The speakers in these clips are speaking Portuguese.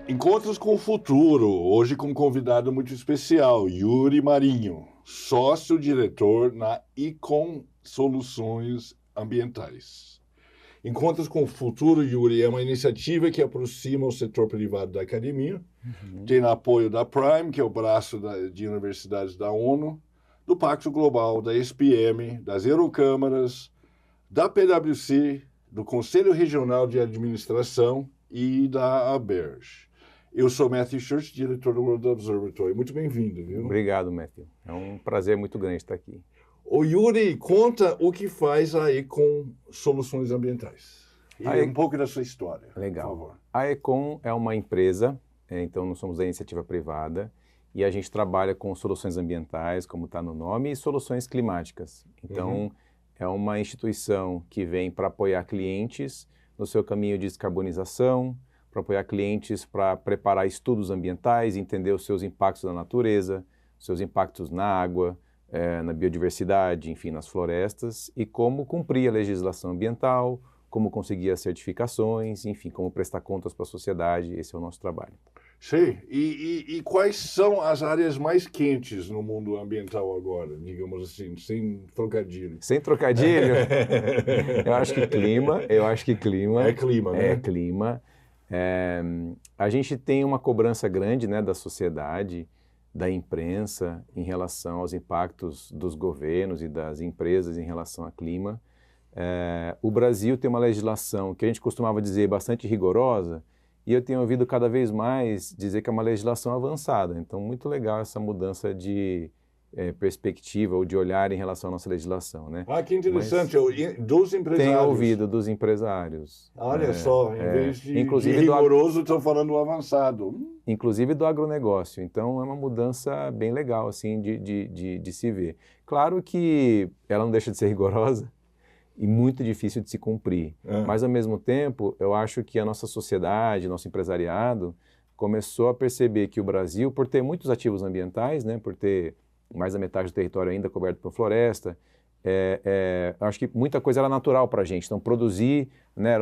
Encontros com o Futuro, hoje com um convidado muito especial, Yuri Marinho, sócio-diretor na Icon Soluções Ambientais. Encontros com o Futuro, Yuri, é uma iniciativa que aproxima o setor privado da academia, tem apoio da Prime, que é o braço de universidades da ONU, do Pacto Global, da SPM, das Eurocâmaras, da PwC, do Conselho Regional de Administração e da ABERJ. Eu sou Matthew Church, diretor do World Observatory. Muito bem-vindo, viu? Obrigado, Matthew. É um prazer muito grande estar aqui. Ô Yuri, conta o que faz aí com soluções ambientais. E um pouco da sua história, Legal. por favor. A Econ é uma empresa, então nós somos da iniciativa privada, e a gente trabalha com soluções ambientais, como está no nome, e soluções climáticas. Então, é uma instituição que vem para apoiar clientes no seu caminho de descarbonização, para apoiar clientes para preparar estudos ambientais, entender os seus impactos na natureza, os seus impactos na água, na biodiversidade, enfim, nas florestas, e como cumprir a legislação ambiental, como conseguir as certificações, enfim, como prestar contas para a sociedade. Esse é o nosso trabalho. Sim. E quais são as áreas mais quentes no mundo ambiental agora, digamos assim, sem trocadilho? Sem trocadilho? Eu acho que clima. É clima, né? É clima. A gente tem uma cobrança grande, né, da sociedade, da imprensa, em relação aos impactos dos governos e das empresas em relação ao clima. O Brasil tem uma legislação que a gente costumava dizer bastante rigorosa, e eu tenho ouvido cada vez mais dizer que é uma legislação avançada. Então, muito legal essa mudança de perspectiva ou de olhar em relação à nossa legislação, né? Ah, que interessante. Dos empresários. Tenho ouvido dos empresários. Olha só, em vez de inclusive rigoroso, estão falando avançado. Inclusive do agronegócio. Então, é uma mudança bem legal, assim, de se ver. Claro que ela não deixa de ser rigorosa e muito difícil de se cumprir. Mas, ao mesmo tempo, eu acho que a nossa sociedade, nosso empresariado, começou a perceber que o Brasil, por ter muitos ativos ambientais, né, por ter mais da metade do território ainda coberto por floresta, acho que muita coisa era natural para a gente. Então, produzir, né,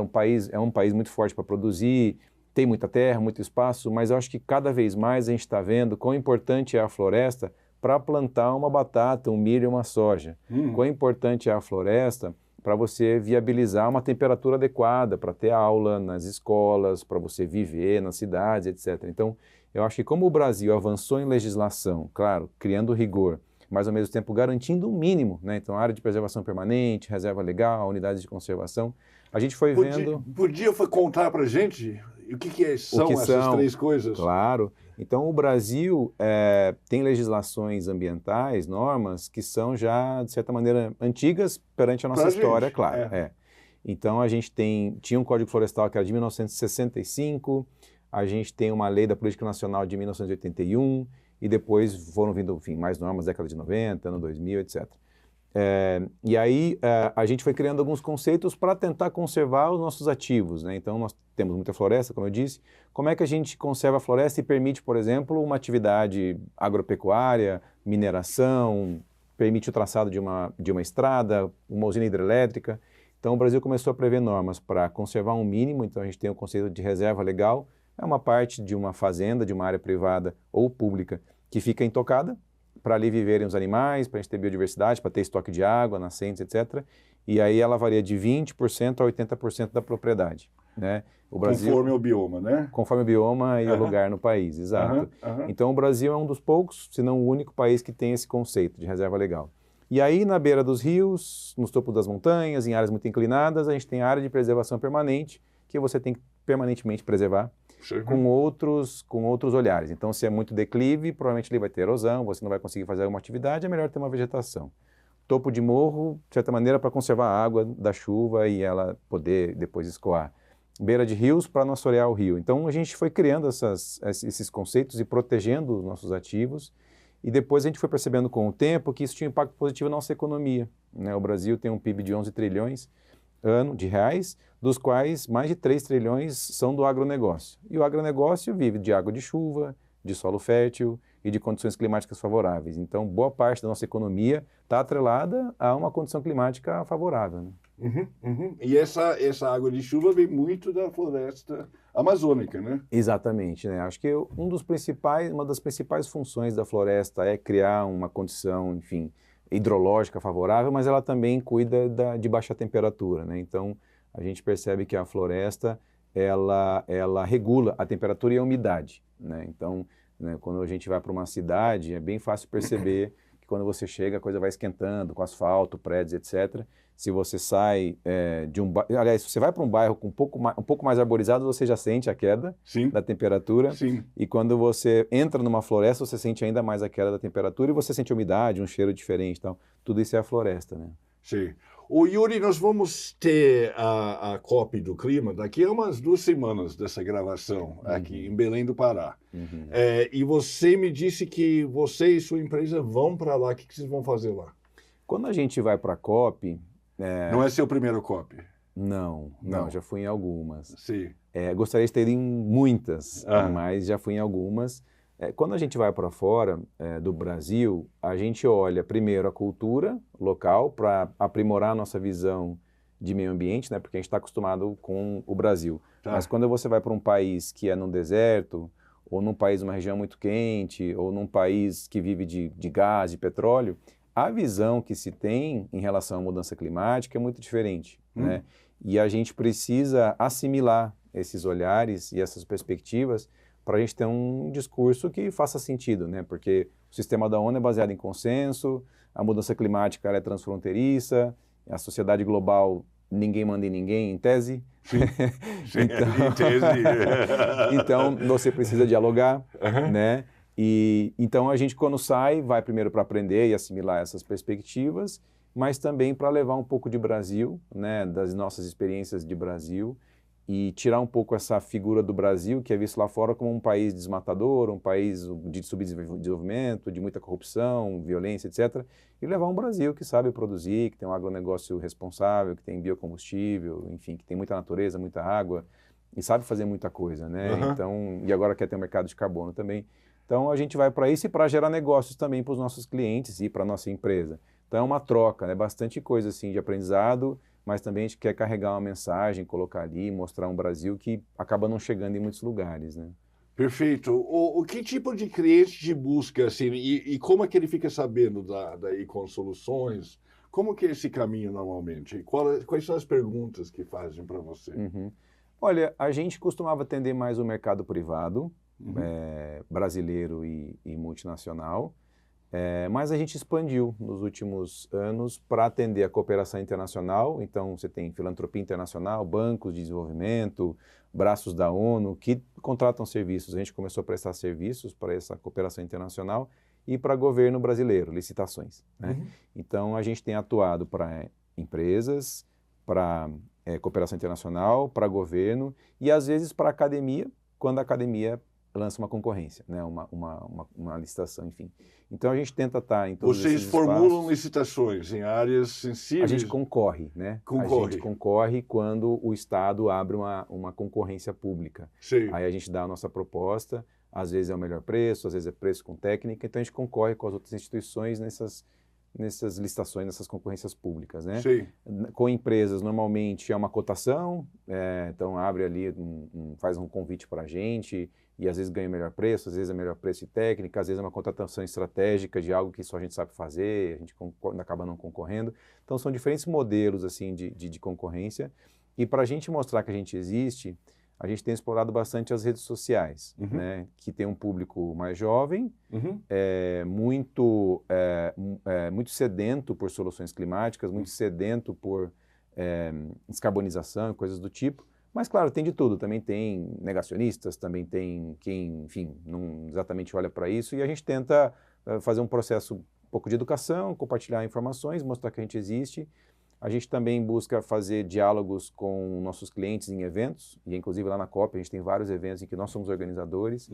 é um país muito forte para produzir, tem muita terra, muito espaço, mas eu acho que cada vez mais a gente está vendo quão importante é a floresta para plantar uma batata, um milho e uma soja. Quão importante é a floresta para você viabilizar uma temperatura adequada, para ter aula nas escolas, para você viver nas cidades, etc. Então, eu acho que como o Brasil avançou em legislação, claro, criando rigor, mas ao mesmo tempo garantindo um mínimo, né? Então, área de preservação permanente, reserva legal, unidades de conservação, a gente foi vendo... Podia contar para a gente o que são essas três coisas? Claro. Então, o Brasil tem legislações ambientais, normas, que são já, de certa maneira, antigas perante a nossa história, claro. Então, a gente tinha um Código Florestal que era de 1965, a gente tem uma lei da Política Nacional de 1981, e depois foram vindo, enfim, mais normas, década de 90, ano 2000, etc. E aí a gente foi criando alguns conceitos para tentar conservar os nossos ativos, né? Então nós temos muita floresta, como eu disse. Como é que a gente conserva a floresta e permite, por exemplo, uma atividade agropecuária, mineração, permite o traçado de uma estrada, uma usina hidrelétrica? Então o Brasil começou a prever normas para conservar um mínimo. Então a gente tem o conceito de reserva legal, é uma parte de uma fazenda, de uma área privada ou pública que fica intocada, para ali viverem os animais, para a gente ter biodiversidade, para ter estoque de água, nascentes, etc. E aí ela varia de 20% a 80% da propriedade, né? O Brasil, conforme o bioma, né? Conforme o bioma e o lugar no país, exato. Então o Brasil é um dos poucos, se não o único país que tem esse conceito de reserva legal. E aí na beira dos rios, nos topos das montanhas, em áreas muito inclinadas, a gente tem a área de preservação permanente, que você tem que permanentemente preservar, com outros olhares. Então, se é muito declive, provavelmente ele vai ter erosão, você não vai conseguir fazer alguma atividade, é melhor ter uma vegetação. Topo de morro, de certa maneira, para conservar a água da chuva e ela poder depois escoar. Beira de rios, para não assorear o rio. Então, a gente foi criando esses conceitos e protegendo os nossos ativos, e depois a gente foi percebendo com o tempo que isso tinha um impacto positivo na nossa economia, né? O Brasil tem um PIB de 11 trilhões ano de reais, dos quais mais de 3 trilhões são do agronegócio. E o agronegócio vive de água de chuva, de solo fértil e de condições climáticas favoráveis. Então, boa parte da nossa economia está atrelada a uma condição climática favorável, né? E essa água de chuva vem muito da floresta amazônica, né? Exatamente, né? Acho que uma das principais funções da floresta é criar uma condição, enfim, hidrológica favorável, mas ela também cuida de baixa temperatura, né? Então, a gente percebe que a floresta, ela regula a temperatura e a umidade, né? Então, né, quando a gente vai para uma cidade, é bem fácil perceber que quando você chega, a coisa vai esquentando com asfalto, prédios, etc. Se você sai de um bairro, aliás, se você vai para um bairro com um pouco mais arborizado, você já sente a queda Sim, da temperatura. sim. E quando você entra numa floresta, você sente ainda mais a queda da temperatura e você sente a umidade, um cheiro diferente, então tudo isso é a floresta, né? Sim. O Yuri, nós vamos ter a COP do Clima daqui a umas 2 semanas dessa gravação aqui em Belém do Pará. E você me disse que você e sua empresa vão para lá. O que vocês vão fazer lá? Quando a gente vai para a COP... Não é seu primeiro COP? Não, já fui em algumas. Sim. Gostaria de ter ido em muitas, mas já fui em algumas. Quando a gente vai para fora do Brasil, a gente olha primeiro a cultura local para aprimorar a nossa visão de meio ambiente, né? Porque a gente está acostumado com o Brasil. Tá. Mas quando você vai para um país que é num deserto, ou num país, uma região muito quente, ou num país que vive de gás, de petróleo, a visão que se tem em relação à mudança climática é muito diferente, né? E a gente precisa assimilar esses olhares e essas perspectivas para a gente ter um discurso que faça sentido, né? Porque o sistema da ONU é baseado em consenso, a mudança climática ela é transfronteiriça, a sociedade global ninguém manda em ninguém, em tese. Sim, em tese. Então, você precisa dialogar, né? E então a gente quando sai, vai primeiro para aprender e assimilar essas perspectivas, mas também para levar um pouco de Brasil, né, das nossas experiências de Brasil, e tirar um pouco essa figura do Brasil, que é visto lá fora como um país desmatador, um país de subdesenvolvimento, de muita corrupção, violência, etc., e levar um Brasil que sabe produzir, que tem um agronegócio responsável, que tem biocombustível, enfim, que tem muita natureza, muita água, e sabe fazer muita coisa, né? Então, e agora quer ter um mercado de carbono também. Então, a gente vai para isso e para gerar negócios também para os nossos clientes e para a nossa empresa. Então, é uma troca, né? Bastante coisa assim de aprendizado, mas também a gente quer carregar uma mensagem, colocar ali, mostrar um Brasil que acaba não chegando em muitos lugares, né? Perfeito. O que tipo de cliente te busca, assim, e como é que ele fica sabendo da Icon Soluções? Como que é esse caminho normalmente? Quais são as perguntas que fazem para você? Olha, a gente costumava atender mais o mercado privado, brasileiro e multinacional, mas a gente expandiu nos últimos anos para atender a cooperação internacional. Então, você tem filantropia internacional, bancos de desenvolvimento, braços da ONU que contratam serviços. A gente começou a prestar serviços para essa cooperação internacional e para governo brasileiro, licitações, né? Então, a gente tem atuado para empresas, para cooperação internacional, para governo e, às vezes, para academia, quando a academia lança uma concorrência, né? uma licitação, enfim. Então, a gente tenta estar em todos esses espaços. Vocês formulam licitações em áreas sensíveis? A gente concorre, né? A gente concorre quando o Estado abre uma concorrência pública. Sim. Aí a gente dá a nossa proposta, às vezes é o melhor preço, às vezes é preço com técnica, então a gente concorre com as outras instituições nessas licitações, nessas concorrências públicas, né? Sim. Com empresas, normalmente é uma cotação, então abre ali, faz um convite para a gente e às vezes ganha o melhor preço, às vezes é melhor preço e técnica, às vezes é uma contratação estratégica de algo que só a gente sabe fazer, a gente acaba não concorrendo. Então são diferentes modelos assim de concorrência e para a gente mostrar que a gente existe, a gente tem explorado bastante as redes sociais, né, que tem um público mais jovem, muito sedento por soluções climáticas, muito sedento por descarbonização e coisas do tipo. Mas, claro, tem de tudo. Também tem negacionistas, também tem quem, enfim, não exatamente olha para isso. E a gente tenta fazer um processo um pouco de educação, compartilhar informações, mostrar que a gente existe. A gente também busca fazer diálogos com nossos clientes em eventos, e inclusive lá na COP a gente tem vários eventos em que nós somos organizadores,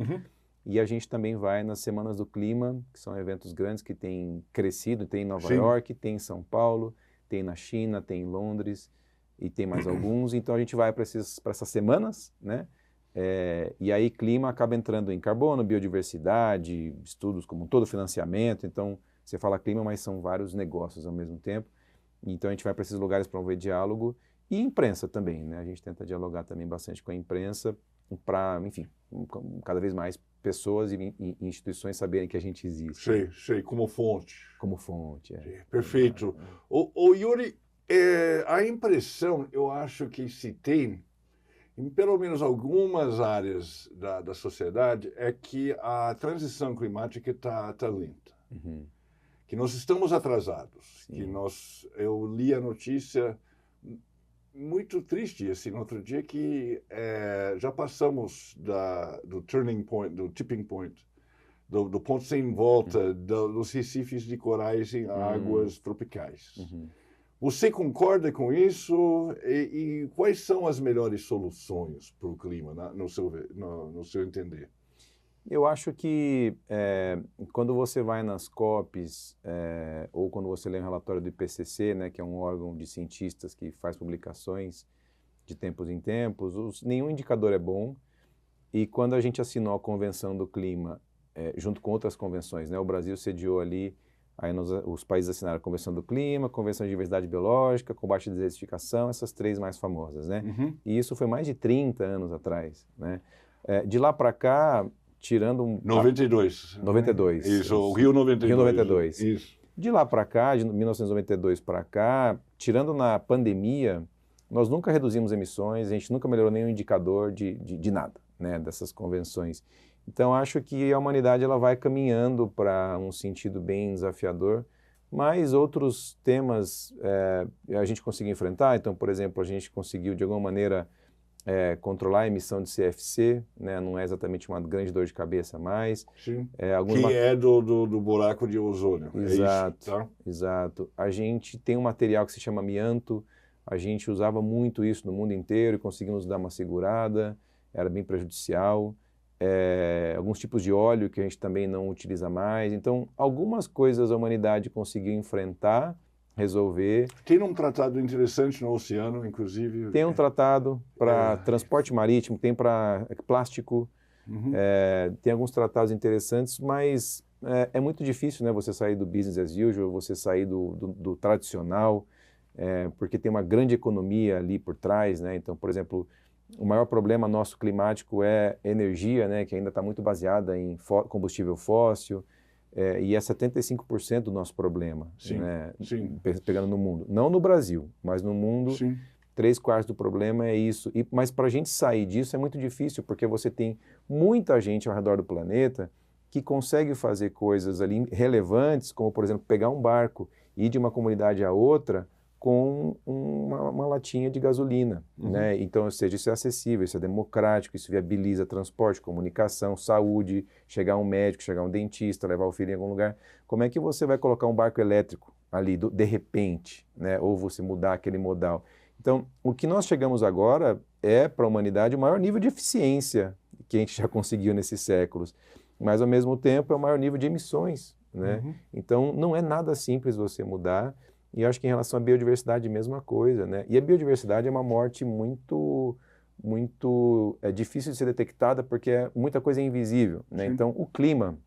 e a gente também vai nas Semanas do Clima, que são eventos grandes que têm crescido, tem em Nova York, tem em São Paulo, tem na China, tem em Londres, e tem mais alguns, então a gente vai para essas semanas, né? E aí clima acaba entrando em carbono, biodiversidade, estudos como todo financiamento, então você fala clima, mas são vários negócios ao mesmo tempo. Então a gente vai para esses lugares promover diálogo e imprensa também, né? A gente tenta dialogar também bastante com a imprensa para, enfim, cada vez mais pessoas e instituições saberem que a gente existe. Sei, como fonte. Como fonte, Perfeito. Yuri, a impressão, eu acho que se tem, em pelo menos algumas áreas da sociedade, é que a transição climática está lenta. Uhum. Que nós estamos atrasados. Sim. Eu li a notícia muito triste assim no outro dia que já passamos do turning point, do tipping point, do ponto sem volta dos recifes de corais em águas tropicais. Uhum. Você concorda com isso? E quais são as melhores soluções para o clima, no seu entender? Eu acho que quando você vai nas COPs ou quando você lê um relatório do IPCC, né, que é um órgão de cientistas que faz publicações de tempos em tempos, nenhum indicador é bom. E quando a gente assinou a Convenção do Clima, junto com outras convenções, né, o Brasil sediou ali, aí os países assinaram a Convenção do Clima, a Convenção de Diversidade Biológica, Combate à Desertificação, essas 3 mais famosas, né? Uhum. E isso foi mais de 30 anos atrás, né? De lá para cá, tirando 92. 92. Isso, o Rio 92. Rio 92. Isso. De lá para cá, de 1992 para cá, tirando na pandemia, nós nunca reduzimos emissões, a gente nunca melhorou nenhum indicador de nada, né, dessas convenções. Então, acho que a humanidade ela vai caminhando para um sentido bem desafiador, mas outros temas a gente conseguiu enfrentar. Então, por exemplo, a gente conseguiu, de alguma maneira, controlar a emissão de CFC, né? Não é exatamente uma grande dor de cabeça mais. Sim. Que é do buraco de ozônio. Exato, é isso, tá? Exato. A gente tem um material que se chama amianto, a gente usava muito isso no mundo inteiro e conseguimos dar uma segurada, era bem prejudicial. Alguns tipos de óleo que a gente também não utiliza mais. Então, algumas coisas a humanidade conseguiu enfrentar, resolver. Tem um tratado interessante no oceano, inclusive. Tem um tratado para transporte marítimo, tem para plástico, tem alguns tratados interessantes, mas é muito difícil, né, você sair do business as usual, você sair do tradicional, porque tem uma grande economia ali por trás, né? Então, por exemplo, o maior problema nosso climático é energia, né, que ainda está muito baseada em combustível fóssil, e é 75% do nosso problema, sim, né, sim. Pegando no mundo. Não no Brasil, mas no mundo, sim. 3/4 do problema é isso. Mas para a gente sair disso é muito difícil, porque você tem muita gente ao redor do planeta que consegue fazer coisas ali relevantes, como, por exemplo, pegar um barco e ir de uma comunidade a outra com uma latinha de gasolina, né? Então, ou seja, isso é acessível, isso é democrático, isso viabiliza transporte, comunicação, saúde, chegar um médico, chegar um dentista, levar o filho em algum lugar. Como é que você vai colocar um barco elétrico ali, de repente, né? Ou você mudar aquele modal? Então, o que nós chegamos agora é, para a humanidade, o maior nível de eficiência que a gente já conseguiu nesses séculos, mas, ao mesmo tempo, é o maior nível de emissões, né? Então, não é nada simples você mudar. E eu acho que em relação à biodiversidade, a mesma coisa, né? E a biodiversidade é uma morte muito difícil de ser detectada porque muita coisa é invisível, né? Então, o clima,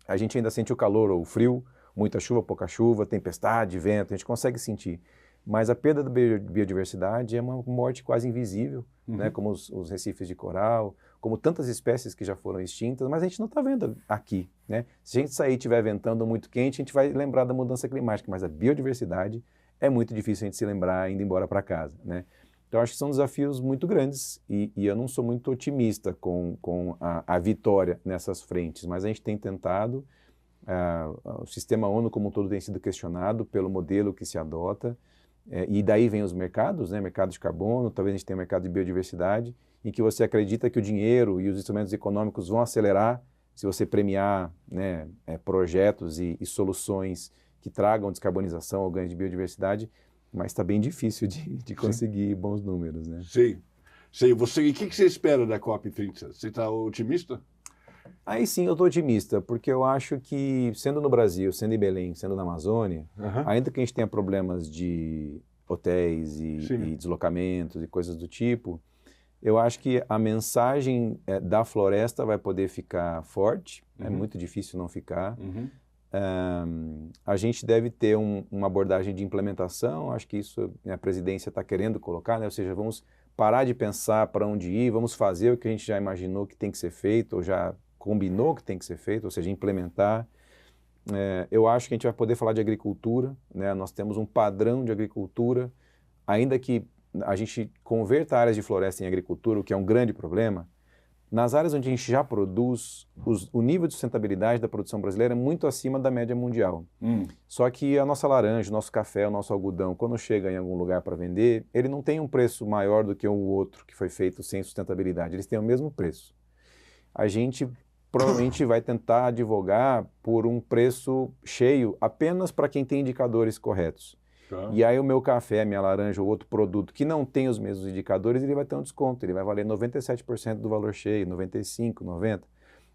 a gente ainda sente o calor ou o frio, muita chuva, pouca chuva, tempestade, vento, a gente consegue sentir. Mas a perda da biodiversidade é uma morte quase invisível, né? Como os recifes de coral, como tantas espécies que já foram extintas, mas a gente não está vendo aqui, né? Se a gente sair e estiver ventando muito quente, a gente vai lembrar da mudança climática, mas a biodiversidade é muito difícil a gente se lembrar indo embora para casa, né? Então, acho que são desafios muito grandes e eu não sou muito otimista com a vitória nessas frentes, mas a gente tem tentado, o sistema ONU como um todo tem sido questionado pelo modelo que se adota, e daí vem os mercados, né? Mercado de carbono, talvez a gente tenha um mercado de biodiversidade, em que você acredita que o dinheiro e os instrumentos econômicos vão acelerar se você premiar, né, projetos e soluções que tragam descarbonização ou ganho de biodiversidade, mas está bem difícil de conseguir bons números, né? Sim. E o que você espera da COP30? Você está otimista? Aí sim eu estou otimista, porque eu acho que, sendo no Brasil, sendo em Belém, sendo na Amazônia, ainda que a gente tenha problemas de hotéis e deslocamentos e coisas do tipo, eu acho que a mensagem da floresta vai poder ficar forte, é muito difícil não ficar. A gente deve ter uma abordagem de implementação, acho que isso a presidência está querendo colocar, né? Ou seja, vamos parar de pensar para onde ir, vamos fazer o que a gente já imaginou que tem que ser feito, ou já combinou que tem que ser feito, ou seja, implementar. Eu acho que a gente vai poder falar de agricultura, né? Nós temos um padrão de agricultura, ainda que a gente converta áreas de floresta em agricultura, o que é um grande problema. Nas áreas onde a gente já produz, o nível de sustentabilidade da produção brasileira é muito acima da média mundial. Só que a nossa laranja, o nosso café, o nosso algodão, quando chega em algum lugar para vender, ele não tem um preço maior do que o outro que foi feito sem sustentabilidade. Eles têm o mesmo preço. A gente provavelmente vai tentar advogar por um preço cheio apenas para quem tem indicadores corretos. Tá. E aí o meu café, minha laranja ou outro produto que não tem os mesmos indicadores, ele vai ter um desconto, ele vai valer 97% do valor cheio, 95%, 90%.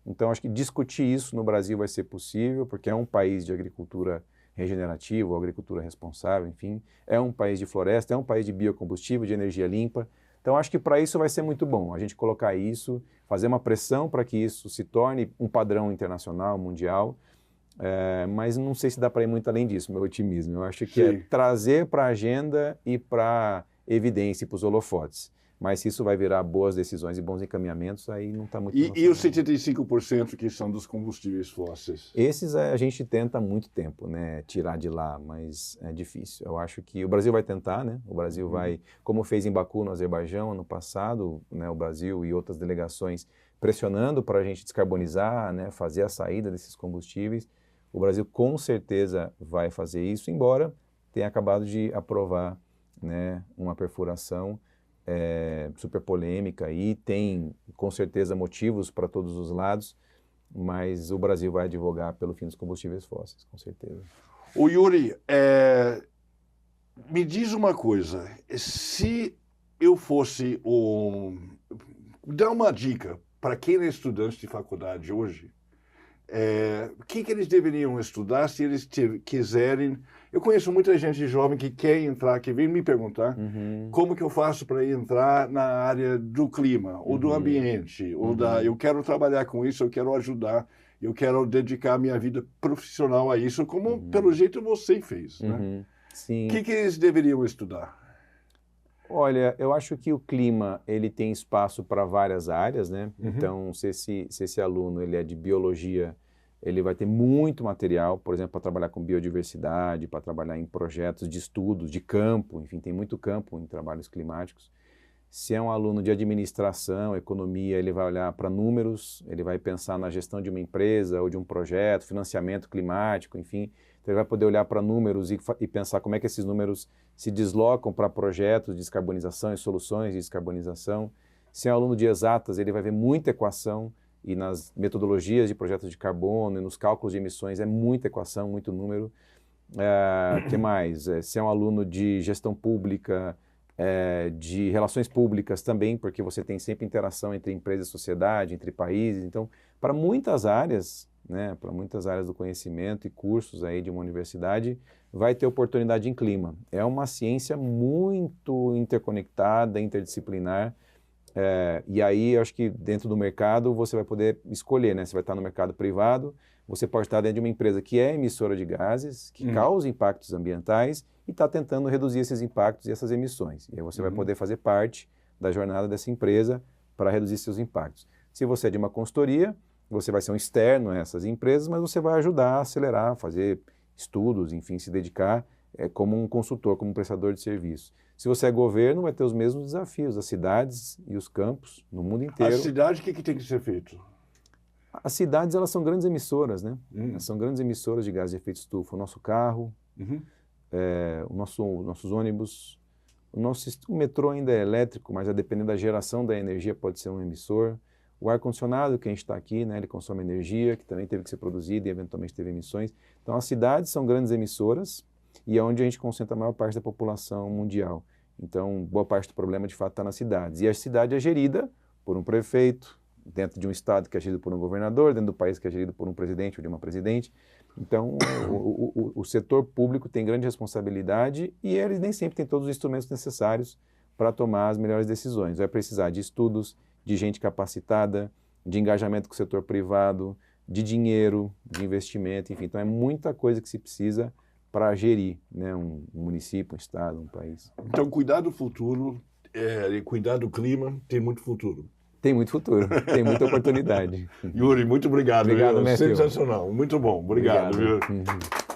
Então acho que discutir isso no Brasil vai ser possível, porque é um país de agricultura regenerativa, ou agricultura responsável, enfim, é um país de floresta, é um país de biocombustível, de energia limpa. Então acho que para isso vai ser muito bom, a gente colocar isso, fazer uma pressão para que isso se torne um padrão internacional, mundial, mas não sei se dá para ir muito além disso, meu otimismo. Eu acho que é trazer para a agenda e para evidência, para os holofotes. Mas se isso vai virar boas decisões e bons encaminhamentos, aí não está muito... E os 75% que são dos combustíveis fósseis? Esses a gente tenta há muito tempo, né, tirar de lá, mas é difícil. Eu acho que o Brasil vai tentar, né? O Brasil vai, como fez em Baku, no Azerbaijão, ano passado, né, o Brasil e outras delegações pressionando para a gente descarbonizar, né, fazer a saída desses combustíveis. O Brasil com certeza vai fazer isso, embora tenha acabado de aprovar, né, uma perfuração super polêmica e tem com certeza motivos para todos os lados, mas o Brasil vai advogar pelo fim dos combustíveis fósseis, com certeza. O Yuri, me diz uma coisa, se eu fosse dá uma dica para quem é estudante de faculdade hoje, o que eles deveriam estudar se eles quiserem... Eu conheço muita gente jovem que quer entrar, que vem me perguntar como que eu faço para entrar na área do clima, ou do ambiente, ou eu quero trabalhar com isso, eu quero ajudar, eu quero dedicar minha vida profissional a isso, como pelo jeito você fez, né? Sim. O que eles deveriam estudar? Olha, eu acho que o clima ele tem espaço para várias áreas, né? Então, se esse aluno ele é de biologia, ele vai ter muito material, por exemplo, para trabalhar com biodiversidade, para trabalhar em projetos de estudos, de campo, enfim, tem muito campo em trabalhos climáticos. Se é um aluno de administração, economia, ele vai olhar para números, ele vai pensar na gestão de uma empresa ou de um projeto, financiamento climático, enfim. Então ele vai poder olhar para números e pensar como é que esses números se deslocam para projetos de descarbonização e soluções de descarbonização. Se é um aluno de exatas, ele vai ver muita equação, e nas metodologias de projetos de carbono e nos cálculos de emissões é muita equação, muito número. Que mais? Se é um aluno de gestão pública, de relações públicas também, porque você tem sempre interação entre empresa e sociedade, entre países. Então, para muitas áreas, né, para muitas áreas do conhecimento e cursos aí de uma universidade, vai ter oportunidade em clima. É uma ciência muito interconectada, interdisciplinar, e aí eu acho que dentro do mercado você vai poder escolher, né? Você vai estar no mercado privado, você pode estar dentro de uma empresa que é emissora de gases, que causa impactos ambientais e está tentando reduzir esses impactos e essas emissões. E aí você vai poder fazer parte da jornada dessa empresa para reduzir seus impactos. Se você é de uma consultoria, você vai ser um externo a essas empresas, mas você vai ajudar a acelerar, fazer estudos, enfim, se dedicar como um consultor, como um prestador de serviço. Se você é governo, vai ter os mesmos desafios, as cidades e os campos no mundo inteiro. A cidade, o que tem que ser feito? As cidades, elas são grandes emissoras, né? Elas são grandes emissoras de gases de efeito estufa. O nosso carro, nossos ônibus, o metrô ainda é elétrico, mas a depender da geração da energia pode ser um emissor. O ar-condicionado, que a gente está aqui, né, ele consome energia, que também teve que ser produzida e eventualmente teve emissões. Então, as cidades são grandes emissoras e é onde a gente concentra a maior parte da população mundial. Então, boa parte do problema, de fato, está nas cidades. E a cidade é gerida por um prefeito, dentro de um estado que é gerido por um governador, dentro do país que é gerido por um presidente ou de uma presidente. Então, o setor público tem grande responsabilidade e ele nem sempre tem todos os instrumentos necessários para tomar as melhores decisões. Vai precisar de estudos, de gente capacitada, de engajamento com o setor privado, de dinheiro, de investimento, enfim. Então é muita coisa que se precisa para gerir, né, um município, um estado, um país. Então cuidar do futuro, cuidar do clima, tem muito futuro. Tem muito futuro, tem muita oportunidade. Yuri, muito obrigado. Obrigado, mestre. Sensacional, muito bom. Obrigado. Obrigado.